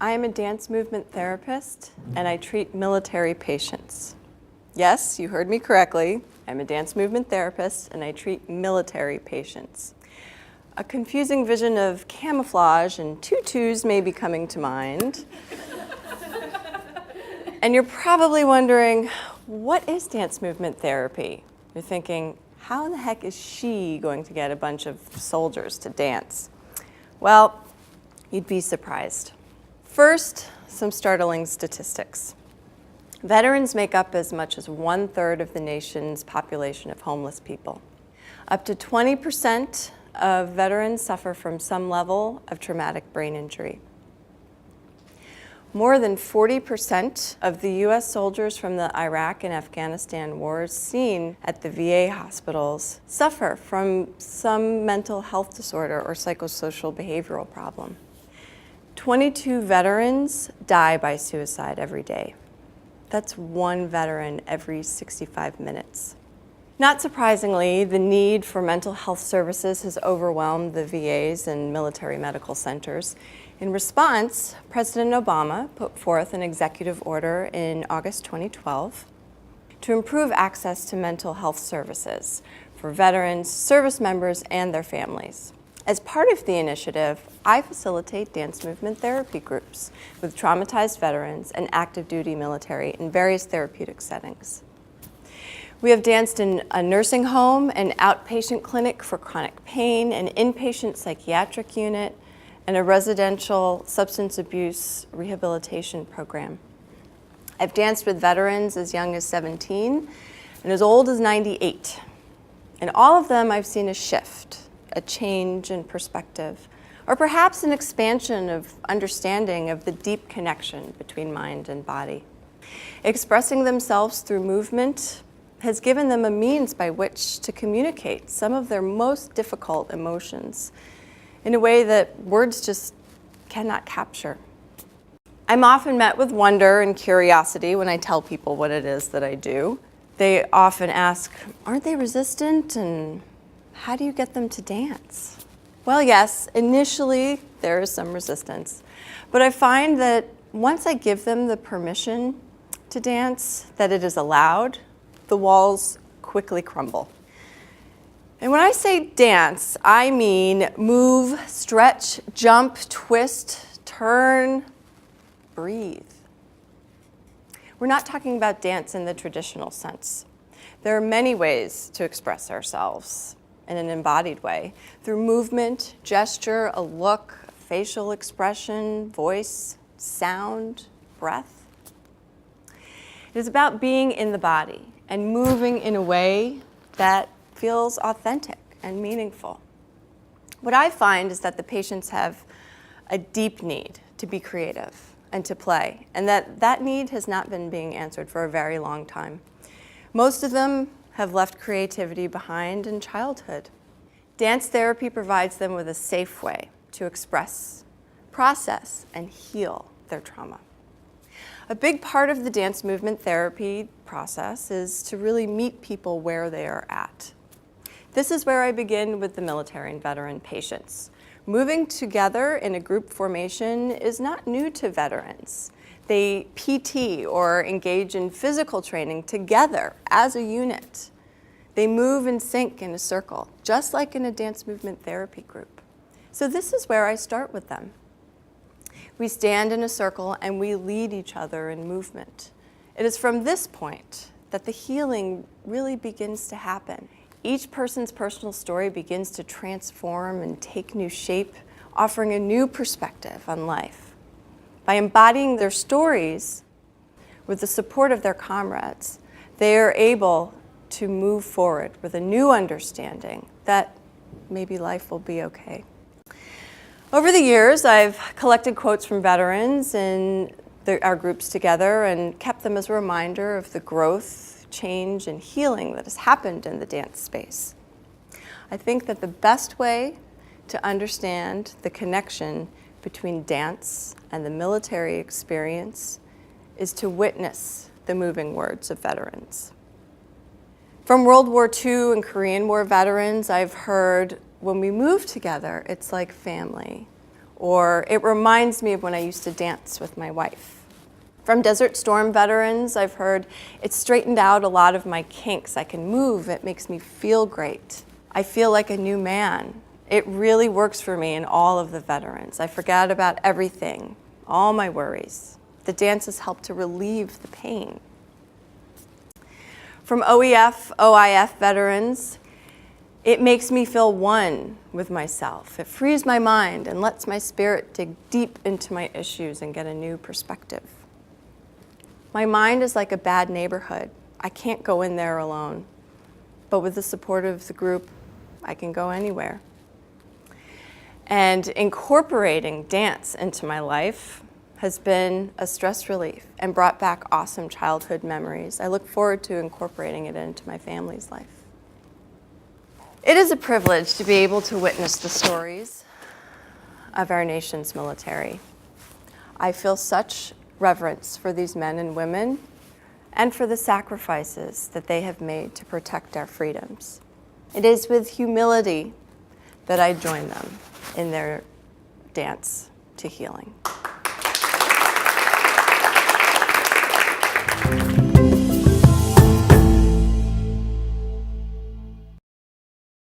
I am a dance movement therapist, and I treat military patients. Yes, you heard me correctly. I'm a dance movement therapist, and I treat military patients. A confusing vision of camouflage and tutus may be coming to mind. And you're probably wondering, what is dance movement therapy? You're thinking, how in the heck is she going to get a bunch of soldiers to dance? Well, you'd be surprised. First, some startling statistics. Veterans make up as much as 1/3 of the nation's population of homeless people. Up to 20% of veterans suffer from some level of traumatic brain injury. More than 40% of the U.S. soldiers from the Iraq and Afghanistan wars seen at the VA hospitals suffer from some mental health disorder or psychosocial behavioral problem. 22 veterans die by suicide every day. That's one veteran every 65 minutes. Not surprisingly, the need for mental health services has overwhelmed the VAs and military medical centers. In response, President Obama put forth an executive order in August 2012 to improve access to mental health services for veterans, service members, and their families. As part of the initiative, I facilitate dance movement therapy groups with traumatized veterans and active duty military in various therapeutic settings. We have danced in a nursing home, an outpatient clinic for chronic pain, an inpatient psychiatric unit, and a residential substance abuse rehabilitation program. I've danced with veterans as young as 17 and as old as 98. In all of them, I've seen a shift, a change in perspective, or perhaps an expansion of understanding of the deep connection between mind and body. Expressing themselves through movement has given them a means by which to communicate some of their most difficult emotions in a way that words just cannot capture. I'm often met with wonder and curiosity when I tell people what it is that I do. They often ask, aren't they resistant, and how do you get them to dance? Well, yes, initially there is some resistance, but I find that once I give them the permission to dance, that it is allowed, the walls quickly crumble. And when I say dance, I mean move, stretch, jump, twist, turn, breathe. We're not talking about dance in the traditional sense. There are many ways to express ourselves in an embodied way, through movement, gesture, a look, facial expression, voice, sound, breath. It is about being in the body and moving in a way that feels authentic and meaningful. What I find is that the patients have a deep need to be creative and to play, and that need has not been being answered for a very long time. Most of them have left creativity behind in childhood. Dance therapy provides them with a safe way to express, process, and heal their trauma. A big part of the dance movement therapy process is to really meet people where they are at. This is where I begin with the military and veteran patients. Moving together in a group formation is not new to veterans. They PT or engage in physical training together as a unit. They move and sync in a circle, just like in a dance movement therapy group. So this is where I start with them. We stand in a circle and we lead each other in movement. It is from this point that the healing really begins to happen. Each person's personal story begins to transform and take new shape, offering a new perspective on life. By embodying their stories with the support of their comrades, they are able to move forward with a new understanding that maybe life will be okay. Over the years, I've collected quotes from veterans in our groups together and kept them as a reminder of the growth, change, and healing that has happened in the dance space. I think that the best way to understand the connection between dance and the military experience is to witness the moving words of veterans. From World War II and Korean War veterans, I've heard, when we move together, it's like family. or it reminds me of when I used to dance with my wife. From Desert Storm veterans, I've heard it straightened out a lot of my kinks. I can move, it makes me feel great. I feel like a new man. It really works for me and all of the veterans. I forgot about everything, all my worries. The dances help to relieve the pain. From OEF, OIF veterans, it makes me feel one with myself. It frees my mind and lets my spirit dig deep into my issues and get a new perspective. My mind is like a bad neighborhood. I can't go in there alone. But with the support of the group, I can go anywhere. And incorporating dance into my life has been a stress relief and brought back awesome childhood memories. I look forward to incorporating it into my family's life. It is a privilege to be able to witness the stories of our nation's military. I feel such reverence for these men and women and for the sacrifices that they have made to protect our freedoms. It is with humility that I join them in their dance to healing.